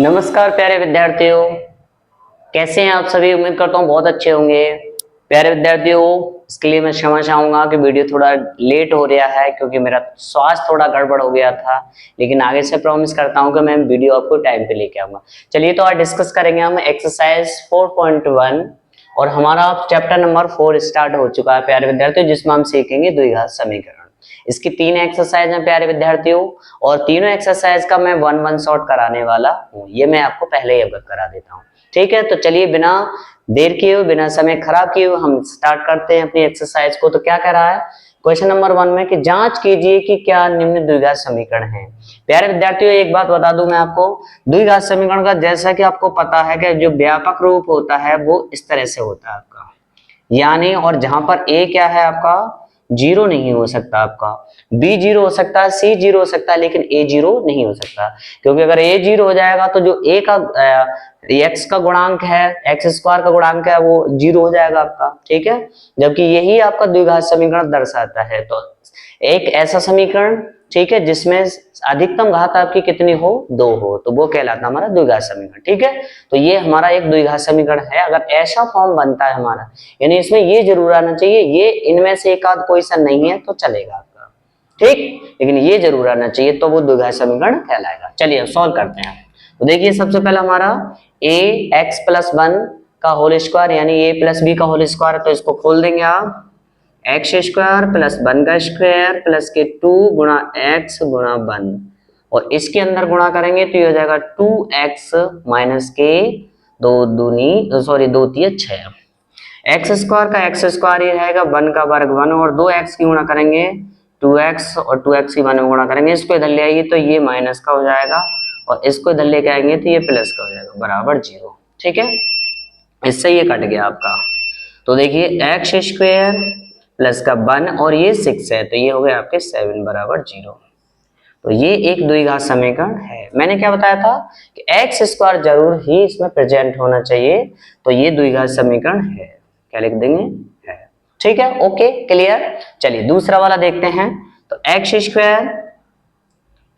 नमस्कार प्यारे विद्यार्थियों, कैसे हैं आप सभी। उम्मीद करता हूँ बहुत अच्छे होंगे। प्यारे विद्यार्थियों, इसके लिए मैं क्षमा चाहूंगा कि वीडियो थोड़ा लेट हो रहा है क्योंकि मेरा स्वास्थ्य थोड़ा गड़बड़ हो गया था, लेकिन आगे से प्रॉमिस करता हूँ कि मैं वीडियो आपको टाइम पे लेके आऊंगा। चलिए तो आज डिस्कस करेंगे हम एक्सरसाइज 4.1 और हमारा चैप्टर नंबर 4 स्टार्ट हो चुका है प्यारे विद्यार्थियों, जिसमें हम सीखेंगे द्विघात समीकरण। इसकी 3 एक्सरसाइज हैं प्यारे विद्यार्थियों, और तीनों एक्सरसाइज का मैं वन शॉट कराने वाला हूँ। ये मैं आपको पहले ही अवगत करा देता हूँ। ठीक है, तो चलिए बिना देर किए हुए, बिना समय खराब किए हुए हम स्टार्ट करते हैं अपनी एक्सरसाइज को। तो क्या कह रहा है क्वेश्चन नंबर 1 में कि जांच कीजिए कि क्या निम्न द्विघात समीकरण है। प्यारे विद्यार्थियों, एक बात बता दूं मैं आपको, द्विघात समीकरण का जैसा कि आपको पता है कि जो व्यापक रूप होता है वो इस तरह से होता है आपका, यानी और जहां पर ए क्या है आपका, जीरो नहीं हो सकता आपका, बी जीरो हो सकता है, सी जीरो हो सकता है, लेकिन ए जीरो नहीं हो सकता। क्योंकि अगर ए जीरो हो जाएगा तो जो ए का एक्स का गुणांक है, एक्स स्क्वायर का गुणांक है, वो जीरो हो जाएगा आपका। ठीक है, जबकि यही आपका द्विघात समीकरण दर्शाता है। तो एक ऐसा समीकरण, ठीक है, जिसमें अधिकतम घात आपकी कितनी हो, 2 हो, तो वो कहलाता हमारा द्विघात समीकरण। ठीक है, तो ये हमारा एक द्विघात समीकरण है। अगर ऐसा फॉर्म बनता है हमारा, यानी इसमें ये जरूर आना चाहिए, ये इनमें से एक आध कोई सा नहीं है तो चलेगा आपका, ठीक, लेकिन ये जरूर आना चाहिए तो वो द्विघात समीकरण कहलाएगा। चलिए अब सॉल्व करते हैं। तो देखिए सबसे पहले हमारा ए एक्स प्लस 1 का होल स्क्वायर यानी ए प्लस बी का होल स्क्वायर, तो इसको खोल देंगे आप, एक्स स्क्वायर प्लस 1 का स्क्वायर प्लस के 2 गुणा एक्स गुणा 1, और इसके अंदर गुणा करेंगे तो ये हो जाएगा 2x माइनस के दो तिया 6, एक्स स्क्वायर का एक्स स्क्वायर ये रहेगा, 1 का वर्ग 1, और 2x की गुणा करेंगे 2x, और 2x की 1 में गुणा करेंगे, इसको इधर ले आइए तो ये माइनस का हो जाएगा, और इसको इधर लेके आएंगे तो ये प्लस का हो जाएगा, बराबर 0। ठीक है, इससे ये कट गया आपका। तो देखिए एक्स स्क्वायर प्लस का 1 और ये 6 है, तो ये हो गया आपके 7 बराबर 0। तो ये एक द्विघात समीकरण है। मैंने क्या बताया था कि एक्स स्क्वायर जरूर ही इसमें प्रेजेंट होना चाहिए, तो ये द्विघात समीकरण है। क्या लिख देंगे, है। ठीक है, ओके, क्लियर। चलिए दूसरा वाला देखते हैं। तो एक्स स्क्वायर,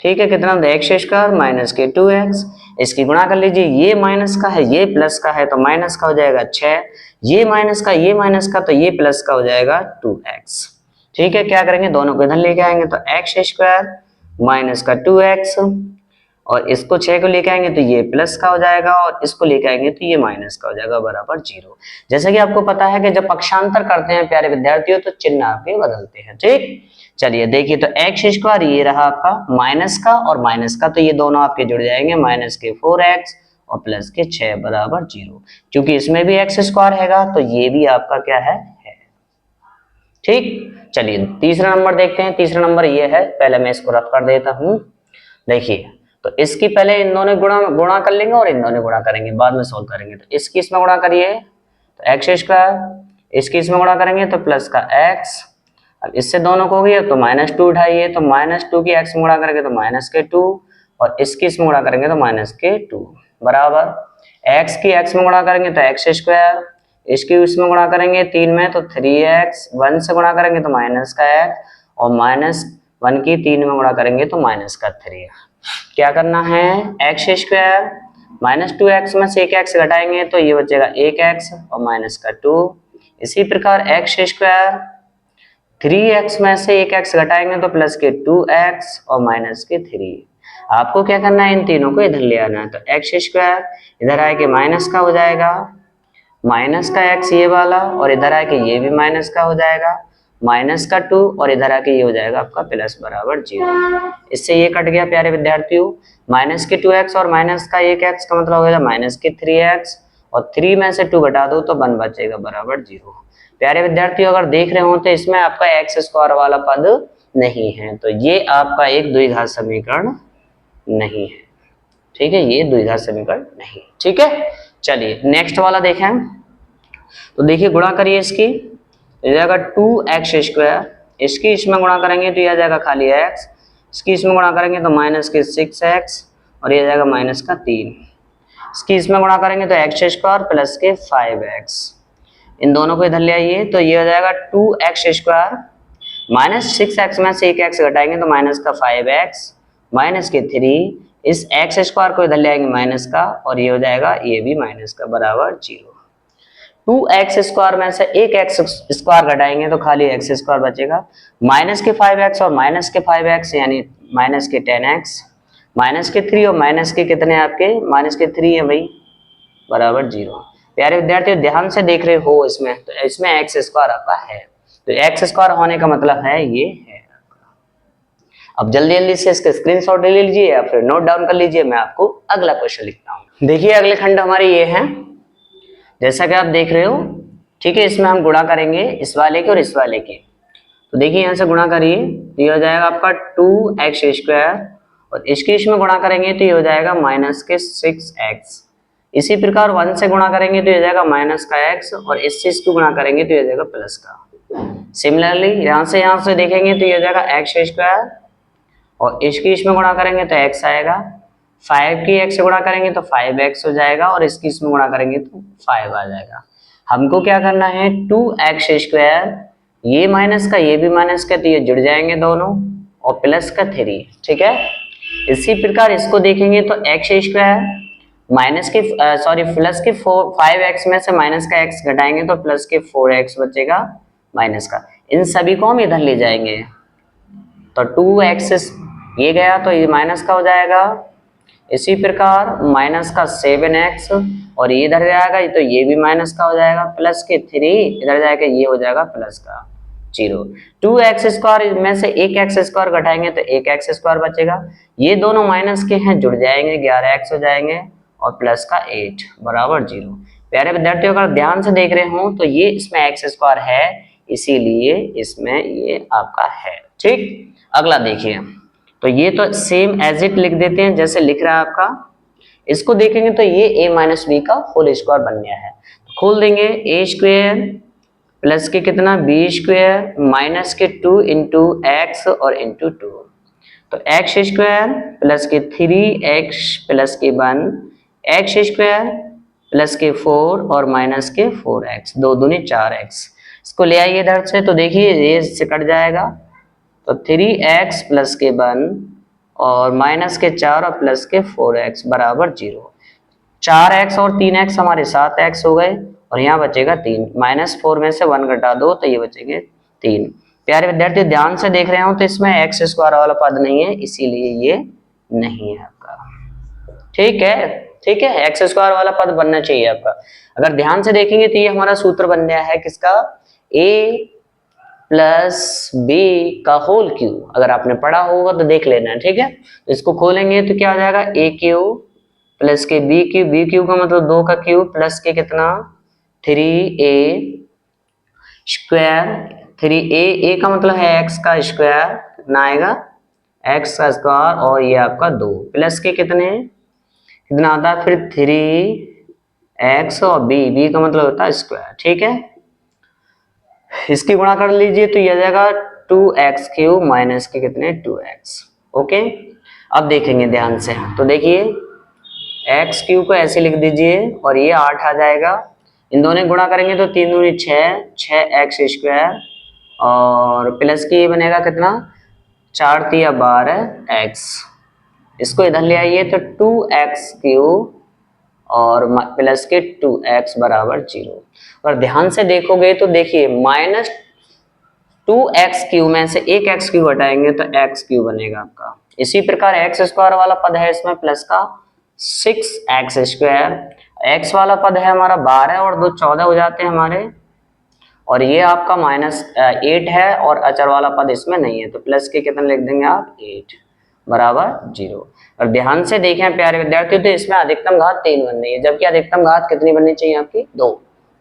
ठीक है, कितना, एक्स स्क्वायर माइनस के 2x, इसकी गुणा कर लीजिए, ये माइनस का है ये प्लस का है, तो माइनस का हो जाएगा 6, ये माइनस का ये माइनस का, तो ये प्लस का हो जाएगा 2x। ठीक है, क्या करेंगे, दोनों को इधर लेके आएंगे, तो एक्स स्क्वायर माइनस का 2x, और इसको 6 को लेके आएंगे तो ये प्लस का हो जाएगा, और इसको लेके आएंगे तो ये माइनस का हो जाएगा, बराबर 0। जैसा कि आपको पता है कि जब पक्षांतर करते हैं प्यारे विद्यार्थियों तो चिन्ह आपके बदलते हैं। ठीक, चलिए देखिए, तो एक्स स्क्वायर ये रहा आपका माइनस का और माइनस का, तो ये दोनों आपके जुड़ जाएंगे, माइनस के 4x और प्लस के 6 बराबर 0। क्योंकि इसमें भी एक्स स्क्वायर हैगा तो ये भी आपका क्या है। ठीक, चलिए तीसरा नंबर देखते हैं। तीसरा नंबर ये है, पहले मैं इसको रफ कर देता हूं। देखिए, तो इसकी पहले इन दोनों गुणा कर लेंगे और इन दोनों गुणा करेंगे, बाद में सोल्व करेंगे। तो इसकी इसमें गुणा करिए तो एक्स स्क्वायर, इसकी इसमें गुणा करेंगे तो प्लस का एक्स, अब इससे दोनों को हो गया तो -2 उठाइए, तो -2 की एक्स में गुणा करेंगे तो माइनस के 2, और इसकी इसमें गुणा करेंगे तो माइनस के 2, बराबर एक्स की एक्स में गुणा करेंगे तो एक्स स्क्वायर, इसकी इसमें गुणा करेंगे 3 में तो 3x, 1 से गुणा करेंगे तो माइनस का x, और -1 की 3 में गुणा करेंगे तो माइनस का 3। क्या करना है, एक्स स्क्वायर -2x में से एक x घटाएंगे तो ये बचेगा 1x और माइनस का 2। इसी प्रकार एक्स स्क्वायर 3x में से एक x घटाएंगे तो प्लस के 2x और माइनस के 3। आपको क्या करना है, इन तीनों को इधर ले आना है, तो एक्स स्क्वायर इधर आए के माइनस का हो जाएगा, माइनस का x ये वाला, और इधर आके ये भी माइनस का हो जाएगा, माइनस का 2, और इधर आके ये हो जाएगा आपका प्लस बराबर 0। इससे ये कट गया प्यारे विद्यार्थियों, माइनस के 2x और माइनस का 1x का मतलब हो गया माइनस के 3x, और 3 में से 2 घटा दो तो 1 बचेगा, बराबर 0। प्यारे विद्यार्थियों, अगर देख रहे हो तो इसमें आपका एक्स स्क्वायर वाला पद नहीं है, तो ये आपका एक द्विघात समीकरण नहीं है। ठीक है, ये द्विघात समीकरण नहीं। ठीक है, चलिए नेक्स्ट वाला देखें। तो देखिए गुणा करिए, इसकी तो ये जाएगा 2x स्क्वायर, इसकी इसमें गुणा करेंगे तो यह जाएगा खाली x, इसकी इसमें गुणा करेंगे तो माइनस के 6x, और ये जाएगा माइनस का 3, इसकी इसमें गुणा करेंगे तो एक्स स्क्वायर प्लस के 5x, इन दोनों को इधर ले आइए तो ये हो जाएगा 2x स्क्वायर, -6x में से एक x घटाएंगे तो माइनस का 5x, माइनस के 3, इस एक्स स्क्वायर को इधर ले आएंगे माइनस का, और ये हो जाएगा ये भी माइनस का, बराबर 0। 2x स्क्वायर में से एक एक्स स्क्वायर घटाएंगे तो खाली एक्स स्क्वायर बचेगा। माइनस के 5x और माइनस के 5x यानी माइनस के 10x, माइनस के 3 और माइनस के कितने आपके माइनस के 3 है भाई, बराबर 0। प्यारे विद्यार्थियों ध्यान से देख रहे हो इसमें, तो इसमें एक्स स्क्वायर आपका है, तो एक्स स्क्वायर होने का मतलब है ये है। अब जल्दी जल्दी से इसके स्क्रीनशॉट ले लीजिए या फिर नोट डाउन कर लीजिए, मैं आपको अगला क्वेश्चन लिखता हूँ। देखिए अगले खंड हमारे ये है, जैसा कि आप देख रहे हो, ठीक है। इसमें हम गुणा करेंगे इस वाले के और इस वाले के, तो देखिए यहाँ से गुणा करिए तो ये हो जाएगा आपका 2x स्क्वायर, और इसके इसमें गुणा करेंगे तो ये हो जाएगा माइनस के 6x। इसी प्रकार 1 से गुणा करेंगे तो ये हो जाएगा माइनस का x, और इससे इसको गुणा करेंगे तो ये हो जाएगा प्लस का। सिमिलरली यहाँ से देखेंगे तो ये हो जाएगा x स्क्वायर, और इसकी इसमें गुणा करेंगे तो x आएगा, 5 की x से गुणा करेंगे तो 5x हो जाएगा, और इसकी इसमें गुणा करेंगे तो 5 आ जाएगा। हमको क्या करना है, 2x स्क्वायर, ये माइनस का ये भी माइनस का, तो ये जुड़ जाएंगे दोनों, और प्लस का 3, ठीक है। इसी प्रकार इसको देखेंगे तो x स्क्वायर माइनस के प्लस के 5x में से माइनस का x घटाएंगे तो प्लस के 4x बचेगा माइनस का। इन सभी को हम इधर ले जाएंगे तो 2x ये गया तो ये माइनस का हो जाएगा। इसी प्रकार माइनस का 7x, और ये इधर जाएगा तो ये भी माइनस का हो जाएगा, प्लस के 3 इधर जाएगा, ये हो जाएगा प्लस का 0। 2x स्क्वायर में से एक एक्स स्क्वायर घटाएंगे तो एक एक्स स्क्वायर बचेगा, ये दोनों माइनस के हैं, जुड़ जाएंगे 11x हो जाएंगे, और प्लस का 8 बराबर 0। प्यारे विद्यार्थियों अगर ध्यान से देख रहे हो तो ये इसमें एक्स स्क्वायर है, इसीलिए इसमें ये आपका है, ठीक। अगला देखिए, तो ये तो सेम एज इट लिख देते हैं जैसे लिख रहा है आपका। इसको देखेंगे तो ये a माइनस बी का होल स्क्वायर बन गया है, खोल देंगे a स्क्वायर प्लस के कितना b स्क्वायर माइनस के 2 इंटू एक्स और इंटू 2, तो x स्क्वायर प्लस के 3x प्लस के 1, x स्क्वायर प्लस के 4 और माइनस के 4x, 2 दूनी 4x। इसको ले आइए इधर से, तो देखिए ये इससे कट जाएगा, तो 3x प्लस के 1 और माइनस के 4 और प्लस के 4x बराबर 0। 4x और 3x हमारे 7x हो गए, और यहाँ बचेगा 3, माइनस 4 में से 1 घटा दो तो ये बचेंगे 3। प्यारे विद्यार्थी ध्यान से देख रहे हो तो इसमें एक्स स्क्वायर वाला पद नहीं है, इसीलिए ये नहीं है आपका, ठीक है। ठीक है, एक्स स्क्वायर वाला पद बनना चाहिए आपका। अगर ध्यान से देखेंगे तो ये हमारा सूत्र बन गया है किसका, a प्लस बी का होल क्यूब। अगर आपने पढ़ा होगा तो देख लेना है, ठीक है। तो इसको खोलेंगे तो क्या हो जाएगा, a क्यूब प्लस के बी क्यूब का मतलब 2 का क्यूब प्लस के कितना 3a स्क्वायर, 3a का मतलब है x का स्क्वायर, कितना आएगा x का स्क्वायर, और ये आपका 2 प्लस के कितना आता है फिर 3x, और b का मतलब होता है स्क्वायर, ठीक है। इसकी गुणा कर लीजिए तो ये आ जाएगा 2x क्यूब माइनस के कितने 2x, ओके। अब देखेंगे ध्यान से, तो देखिए x क्यूब को ऐसे लिख दीजिए और ये 8 आ जाएगा, इन दोनों गुणा करेंगे तो 3 दूनी 6x स्क्वायर, और प्लस की ये बनेगा कितना 4 तिया 12x। इसको इधर ले आइए तो 2x क्यूब और प्लस के 2x बराबर 0। और ध्यान से देखोगे तो देखिए माइनस 2x क्यूब में से एक x क्यूब हटाएंगे तो x क्यूब बनेगा आपका। इसी प्रकार x स्क्वायर वाला पद है इसमें प्लस का 6x स्क्वायर, x वाला पद है हमारा 12 और 2 14 हो जाते हैं हमारे, और ये आपका माइनस 8 है, और अचर वाला पद इसमें नहीं है, तो प्लस के कितने लिख देंगे आप 8 बराबर 0। और ध्यान से देखें प्यारे विद्यार्थियों, तो इसमें अधिकतम घात 3 बननी है, जबकि अधिकतम घात कितनी बननी चाहिए आपकी 2,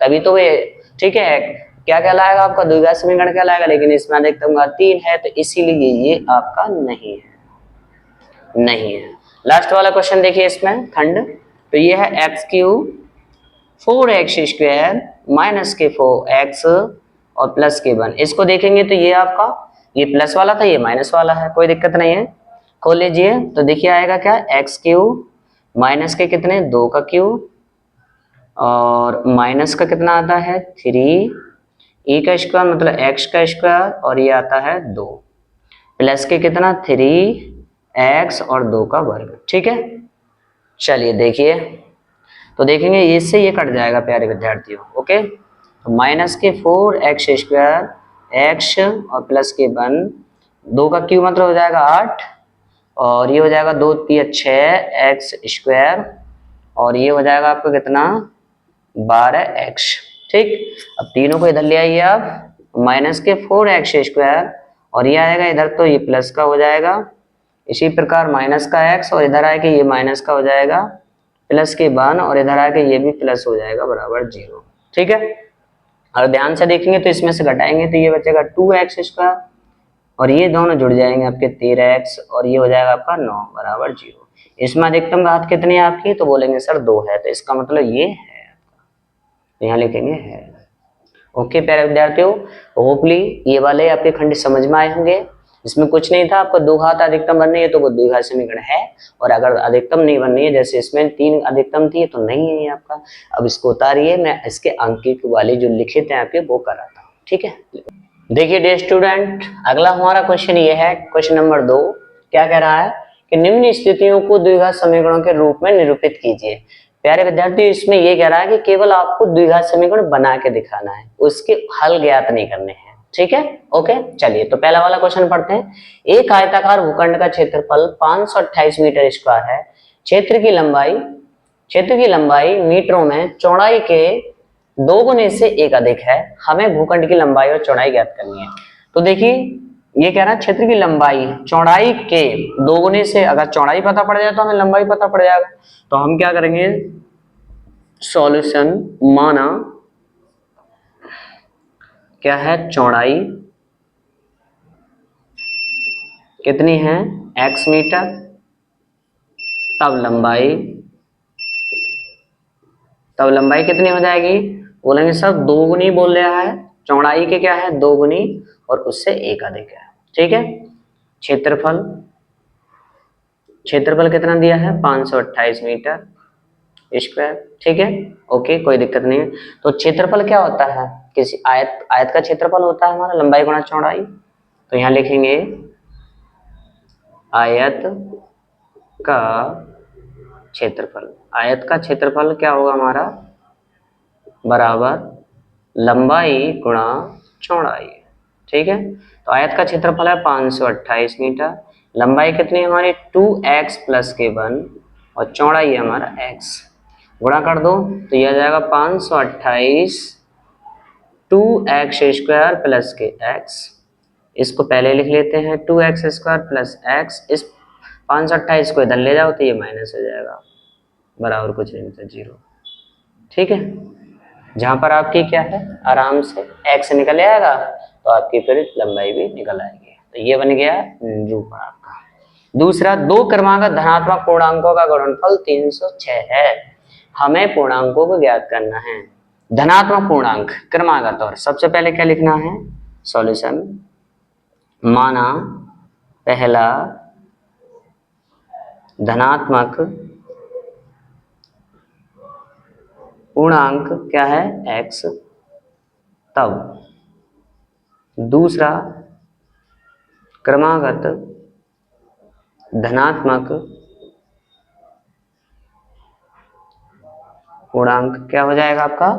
तभी तो ये ठीक है क्या कहलाएगा आपका द्विघात समीकरण कहलाएगा, लेकिन इसमें अधिकतम घात 3 है, तो इसीलिए ये आपका नहीं है। लास्ट वाला क्वेश्चन देखिए इसमें खंड, तो ये है x cube 4x square minus के 4x और प्लस के 1। इसको देखेंगे तो ये आपका ये प्लस वाला था, ये माइनस वाला है, कोई दिक्कत नहीं है। खोल लीजिए तो देखिए आएगा क्या x क्यूब माइनस के कितने 2 का क्यूब, और माइनस का कितना आता है 3 e का स्क्वायर मतलब x का स्क्वायर, और ये आता है 2 प्लस के कितना 3 x और 2 का वर्ग। ठीक है, चलिए देखिए, तो देखेंगे इससे ये कट जाएगा प्यारे विद्यार्थियों। ओके, तो माइनस के 4x² x और प्लस के 1, 2 का क्यूब मतलब हो जाएगा 8, और ये हो जाएगा 2 3 6x², और ये हो जाएगा आपको कितना 12x। ठीक, अब तीनों को इधर ले आइए आप, माइनस के 4x² और ये आएगा इधर तो ये प्लस का हो जाएगा, इसी प्रकार माइनस का x और इधर आके ये माइनस का हो जाएगा, प्लस के 1 और इधर आके ये भी प्लस हो जाएगा बराबर 0। ठीक है, और ध्यान से देखेंगे तो इसमें से घटाएंगे तो ये बचेगा 2x² और ये दोनों जुड़ जाएंगे आपके 13x और ये हो जाएगा आपका 9 बराबर 0। इसमें अधिकतम घात कितनी है आपकी, तो बोलेंगे सर 2 है, तो इसका मतलब ये है, तो यहाँ लिखेंगे है। ओके प्यारे विद्यार्थियों, होपली ये वाले आपके खंड समझ में आए होंगे। इसमें कुछ नहीं था, आपको 2 घात अधिकतम बननी है तो वो द्विघात समीकरण है, और अगर अधिकतम नहीं बननी है जैसे इसमें 3 अधिकतम थी तो नहीं है ये आपका। अब इसको उतारिए, मैं इसके अंकित वाले जो लिखे थे आपके वो कराता हूँ। ठीक है, देखिए डियर स्टूडेंट, अगला हमारा क्वेश्चन ये है, क्वेश्चन नंबर 2 क्या कह रहा है कि निम्न स्थितियों को द्विघात समीकरणों के रूप में निरूपित कीजिए। प्यारे विद्यार्थी, इसमें ये कह रहा है कि केवल आपको द्विघात समीकरण बना के दिखाना है, उसके हल ज्ञात नहीं करने हैं। ठीक है, ओके, चलिए तो पहला वाला क्वेश्चन पढ़ते हैं। एक आयताकार भूखंड का क्षेत्रफल 528 मीटर स्क्वायर है। क्षेत्र की लंबाई मीटरों में चौड़ाई के 2 गुने से 1 अधिक है। हमें भूखंड की लंबाई और चौड़ाई ज्ञात करनी है। तो देखिए ये कह रहा है क्षेत्र की लंबाई चौड़ाई के 2 गुने से, अगर चौड़ाई पता पड़ जाए तो हमें लंबाई पता पड़ जाएगा। तो हम क्या करेंगे, सॉल्यूशन, माना क्या है, चौड़ाई कितनी है x मीटर, तब लंबाई कितनी हो जाएगी, बोलेंगे सर 2 गुनी बोल रहा है, चौड़ाई के क्या है 2 गुनी और उससे 1 अधिक है। ठीक है, क्षेत्रफल कितना दिया है 528 मीटर स्क्वायर। ठीक है, ओके, कोई दिक्कत नहीं है। तो क्षेत्रफल क्या होता है, किसी आयत का क्षेत्रफल होता है हमारा लंबाई गुणा चौड़ाई। तो यहाँ लिखेंगे आयत का क्षेत्रफल क्या होगा हमारा, बराबर लंबाई गुणा चौड़ाई। ठीक है, तो आयत का क्षेत्रफल है 528 मीटर, लंबाई कितनी है हमारी 2x प्लस के 1 और चौड़ाई है हमारा x। गुणा कर दो तो यह आ जाएगा 528 2x² प्लस के x। इसको पहले लिख लेते हैं 2x² प्लस x, इस 528 को इधर ले जाओ तो ये माइनस हो जाएगा, बराबर कुछ नहीं तो 0। ठीक है, जहां पर आपकी क्या है आराम से x निकल आएगा तो आपकी फिर लंबाई भी निकल आएगी। तो ये बन गया रूप आपका। दूसरा, 2 क्रमांक धनात्मक पूर्णांकों का गुणनफल 306 है। हमें पूर्णांकों को ज्ञात करना है, धनात्मक पूर्णांक क्रमागत। और सबसे पहले क्या लिखना है, सॉल्यूशन, माना पहला धनात्मक पूर्णांक क्या है x, तब दूसरा क्रमागत धनात्मक पूर्णांक क्या हो जाएगा आपका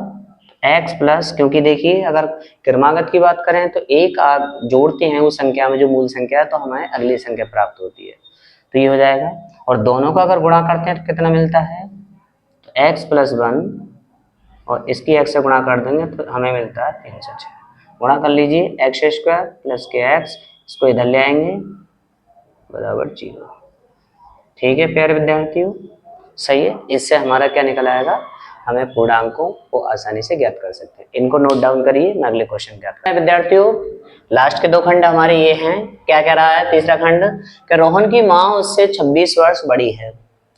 x प्लस, क्योंकि देखिए अगर क्रमागत की बात करें तो एक आप जोड़ते हैं उस संख्या में जो मूल संख्या है तो हमें अगली संख्या प्राप्त होती है, तो ये हो जाएगा। और दोनों का अगर गुणा करते हैं तो कितना मिलता है, तो x प्लस 1 और इसकी x से गुणा कर देंगे तो हमें मिलता है 306। गुणा कर लीजिए x² प्लस के x, इसको इधर ले आएंगे बराबर 0। ठीक है प्यारे विद्यार्थियों, सही है। इससे हमारा क्या निकल आएगा, हमें पूर्णांकों को आसानी से ज्ञात कर सकते हैं। इनको नोट डाउन करिए, मैं अगले क्वेश्चन ज्ञात करूंगा। विद्यार्थियों लास्ट के 2 खंड हमारे ये हैं। क्या कह रहा है तीसरा खंड, कि रोहन की माँ उससे 26 वर्ष बड़ी है।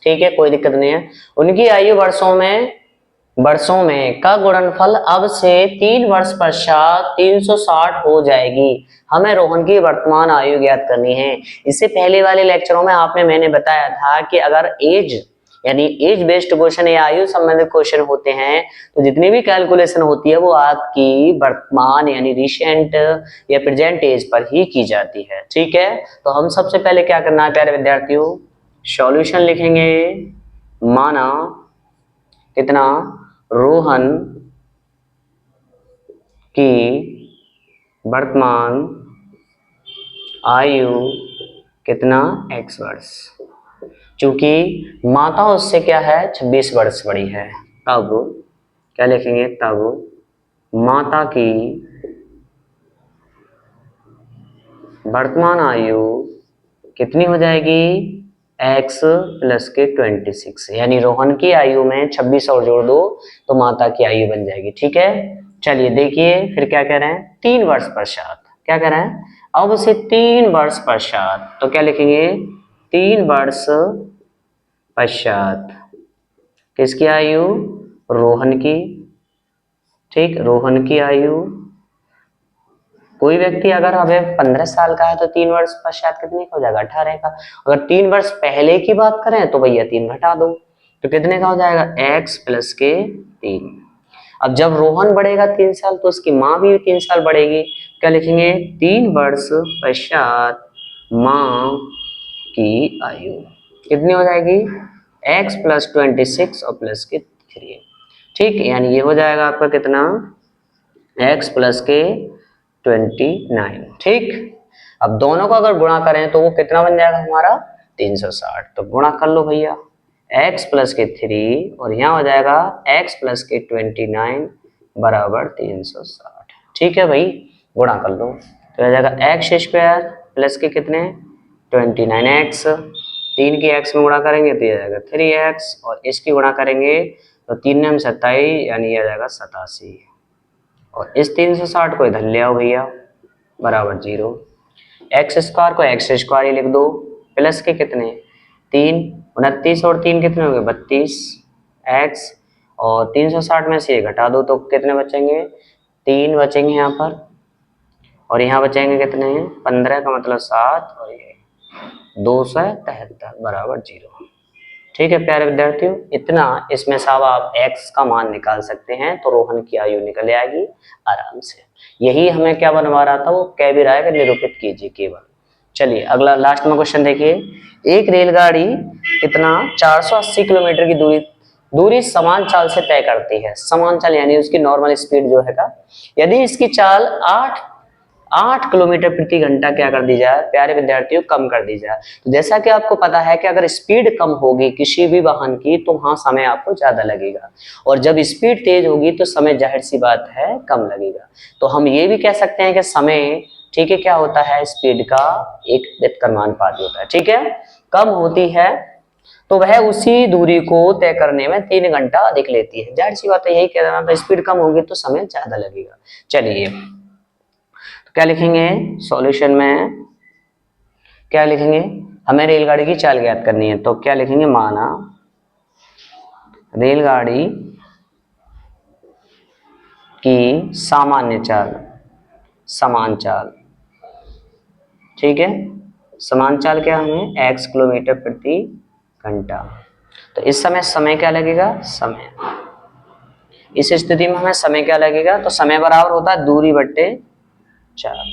ठीक है, कोई दिक्कत नहीं है। उनकी आयु वर्षों में का गुणनफल अब से 3 वर्ष पश्चात 360 हो जाएगी। हमें रोहन की वर्तमान आयु ज्ञात करनी है। इससे पहले वाले लेक्चरों में मैंने बताया था कि अगर एज यानी एज बेस्ड क्वेश्चन या आयु संबंधित क्वेश्चन होते हैं तो जितनी भी कैलकुलेशन होती है वो आपकी वर्तमान यानी रिसेंट या प्रेजेंट एज पर ही की जाती है। ठीक है, तो हम सबसे पहले क्या करना है प्यारे विद्यार्थियों, सॉल्यूशन लिखेंगे। माना कितना रोहन की वर्तमान आयु कितना x वर्ष, चूंकि माता उससे क्या है 26 वर्ष बड़ी है, तब क्या लिखेंगे, तब माता की वर्तमान आयु कितनी हो जाएगी x प्लस के 26, यानी रोहन की आयु में 26 और जोड़ दो तो माता की आयु बन जाएगी। ठीक है, चलिए देखिए फिर क्या कह रहे हैं, 3 वर्ष पश्चात, क्या कह रहे हैं, अब उसे 3 वर्ष पश्चात, तो क्या लिखेंगे 3 वर्ष पश्चात किसकी आयु, रोहन की। ठीक, रोहन की आयु, कोई व्यक्ति अगर अभी 15 साल का है तो 3 वर्ष पश्चात कितने का हो जाएगा 18 का। अगर 3 वर्ष पहले की बात करें तो भैया 3 घटा दो तो कितने का हो जाएगा x प्लस के 3। अब जब रोहन बढ़ेगा 3 साल तो उसकी माँ भी 3 साल बढ़ेगी, क्या लिखेंगे 3 वर्ष पश्चात माँ की आयु कितनी हो जाएगी x प्लस 26 और प्लस के 3। ठीक, यानी ये हो जाएगा आपका कितना x प्लस के 29। ठीक, अब दोनों का अगर गुणा करें तो वो कितना बन जाएगा हमारा 360, तो गुणा कर लो भैया x प्लस के 3 और यहाँ हो जाएगा x प्लस के 29 बराबर 360। ठीक है भाई, गुणा कर लो तो हो जाएगा x स्क्वायर प्लस के कितने 29x, 3 की x में गुणा करेंगे तो ये आ जाएगा 3x और इसकी गुणा करेंगे तो 3 में 27 यानी ये आ जाएगा 87 और इस 360 को इधर ले आओ भैया बराबर 0। एक्स स्क्वायर को एक्स स्क्वायर ही लिख दो प्लस के कितने 3, 29 और 3 कितने हो गए 32 x और 360 में से ये घटा दो तो कितने बचेंगे 3 बचेंगे यहाँ पर और यहाँ बचेंगे कितने 15 का मतलब 7 और ये 273 बराबर 0। ठीक है प्यारे विद्यार्थियों, इतना इसमें साहब आप x का मान निकाल सकते हैं तो रोहन की आयु निकल आएगी आराम से। यही हमें क्या बनवा रहा था वो कह भी रहा है कि निरूपित कीजिए केवल। चलिए अगला लास्ट में क्वेश्चन देखिए, एक रेलगाड़ी कितना 480 किलोमीटर की दूरी समान चाल से तय करती है। समान चाल यानी उसकी नॉर्मल स्पीड जो है यदि इसकी चाल 8 किलोमीटर प्रति घंटा क्या कर दी जाए प्यारे विद्यार्थियों कम कर दी जाए। तो जैसा कि आपको पता है कि अगर स्पीड कम होगी किसी भी वाहन की तो वहां समय आपको ज्यादा लगेगा और जब स्पीड तेज होगी तो समय जाहिर सी बात है कम लगेगा। तो हम ये भी कह सकते हैं कि समय ठीक है क्या होता है स्पीड का एक व्युत्क्रमानुपाती होता है। ठीक है, कम होती है तो वह उसी दूरी को तय करने में 3 घंटा अधिक लेती है। जाहिर सी बात है यही कह रहा था, स्पीड कम होगी तो समय ज्यादा लगेगा। चलिए क्या लिखेंगे सॉल्यूशन में, क्या लिखेंगे हमें रेलगाड़ी की चाल ज्ञात करनी है तो क्या लिखेंगे माना रेलगाड़ी की सामान्य चाल समान चाल। ठीक है, समान चाल क्या हमें x किलोमीटर प्रति घंटा, तो इस समय क्या लगेगा समय, इस स्थिति में हमें समय क्या लगेगा तो समय बराबर होता है दूरी बट्टे चाल।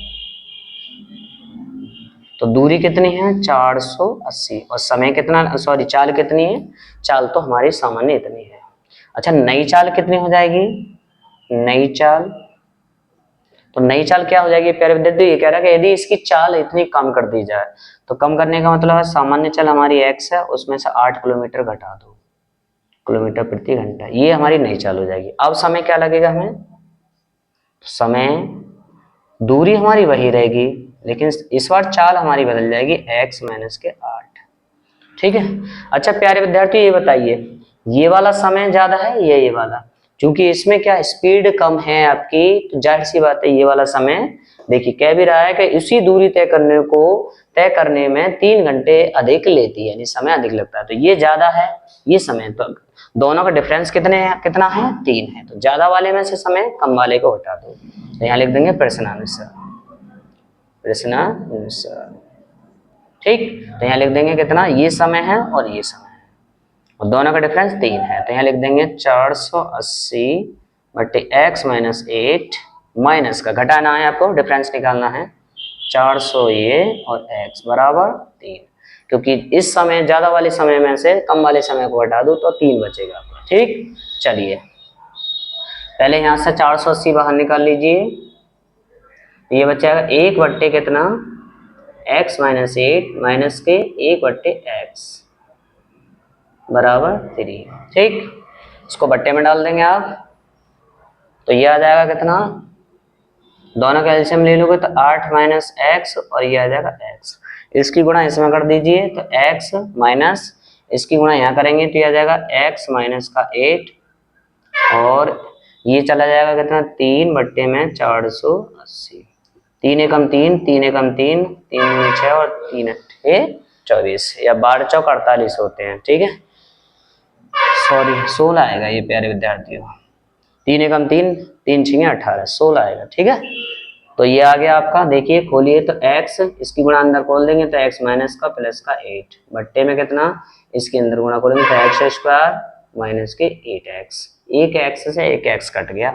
तो दूरी कितनी है 480 और समय कितना सॉरी चाल कितनी है, चाल तो हमारी सामान्य इतनी है। अच्छा नई चाल कितनी हो जाएगी, नई चाल तो नई चाल क्या हो जाएगी प्यारे विद्यार्थी, ये कह रहा है कि यदि इसकी चाल इतनी कम कर दी जाए तो कम करने का मतलब है सामान्य चाल हमारी x है उसमें से 8 किलोमीटर घटा दो किलोमीटर प्रति घंटा, ये हमारी नई चाल हो जाएगी। अब समय क्या लगेगा हमें, समय दूरी हमारी वही रहेगी लेकिन इस बार चाल हमारी बदल जाएगी x माइनस के 8। ठीक है, अच्छा प्यारे विद्यार्थी ये बताइए ये वाला समय ज्यादा है ये वाला, क्योंकि इसमें क्या स्पीड कम है आपकी तो जाहिर सी बात है ये वाला समय देखिए कह भी रहा है कि इसी दूरी तय करने में 3 घंटे अधिक लेती है यानी समय अधिक लगता है, तो ये ज्यादा है ये समय, तो दोनों का डिफरेंस कितना है 3 है, तो ज्यादा वाले में से समय कम वाले को हटा दो तो यहाँ लिख देंगे प्रश्नानुसार। ठीक, तो यहाँ लिख देंगे कितना ये समय है और ये समय है और दोनों का डिफरेंस 3 है, तो यहाँ लिख देंगे 480 बट्टे x माइनस 8 माइनस का घटाना है, आपको डिफरेंस निकालना है 400 ये और x बराबर 3, क्योंकि इस समय ज्यादा वाले समय में से कम वाले समय को घटा दो तो 3 बचेगा आपका। ठीक, चलिए पहले यहाँ से 480 बाहर निकाल लीजिए, ये बचेगा 1 बट्टे कितना x माइनस 8 माइनस के 1 बट्टे x बराबर 3। ठीक, इसको बट्टे में डाल देंगे आप, तो ये आ जाएगा कितना, दोनों का एलसीएम ले लोगे तो 8 माइनस एक्स और ये आ जाएगा x, इसकी गुणा इसमें कर दीजिए तो x माइनस इसकी गुणा यहाँ करेंगे तो ये आ जाएगा x माइनस का 8 और ये चला जाएगा कितना 3 बट्टे में 480, 3 एकम 3, 3 एकम 3, 3 दूनी 6 और 3 अट्ठे 24 या 12 चौक 48 होते हैं। ठीक है, सॉरी 16 आएगा ये प्यारे विद्यार्थियों, 3 एकम 3, 3 छिंगे 18, 16 आएगा। ठीक है, तो ये आ गया आपका, देखिए खोलिए तो x इसकी गुणा अंदर खोल देंगे तो x माइनस का प्लस का 8 बट्टे में कितना इसके अंदर गुणा खोलेंगे तो x स्क्वायर माइनस के 8x, एक x से एक x कट गया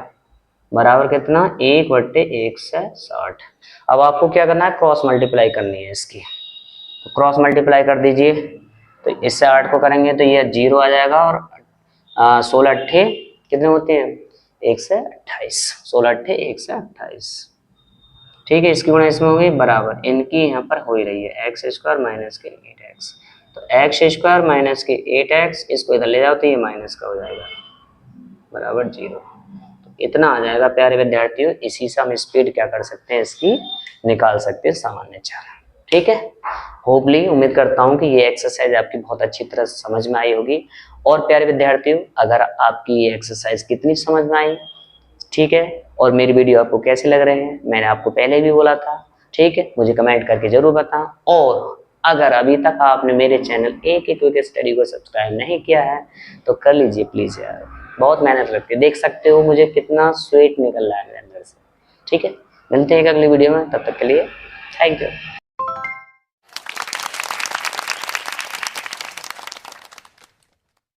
बराबर कितना 1 बट्टे 1 से 60। अब आपको क्या करना है, क्रॉस मल्टीप्लाई करनी है इसकी, तो क्रॉस मल्टीप्लाई कर दीजिए, तो इससे 8 को करेंगे तो ये 0 आ जाएगा और 16 अट्ठे कितने होते हैं 1 से 28, 16 अट्ठे 1 से 28। ठीक है, इसकी गुणा इसमें होगी बराबर इनकी यहाँ पर हो ही रही है एक्स स्क्वायर माइनस के 8x, तो एक्स स्क्वायर माइनस के 8x इसको इधर ले जाओ तो ये माइनस का हो जाएगा बराबर 0। तो इतना आ जाएगा प्यारे विद्यार्थियों, इसी से हम स्पीड क्या कर सकते हैं इसकी निकाल सकते हैं सामान्य चाल। ठीक है, होपली उम्मीद करता हूँ कि ये एक्सरसाइज आपकी बहुत अच्छी तरह समझ में आई होगी। और प्यारे विद्यार्थियों, अगर आपकी ये एक्सरसाइज कितनी समझ में आई, ठीक है, और मेरी वीडियो आपको कैसे लग रहे हैं, मैंने आपको पहले भी बोला था, ठीक है, मुझे कमेंट करके जरूर बताएं। और अगर अभी तक आपने मेरे चैनल एक क्विक स्टडी को सब्सक्राइब नहीं किया है तो कर लीजिए प्लीज यार, बहुत मेहनत लगती है, देख सकते हो मुझे कितना स्वेट निकल रहा है मेरे अंदर से। ठीक है, मिलते हैं एक अगली वीडियो में, तब तक के लिए थैंक यू।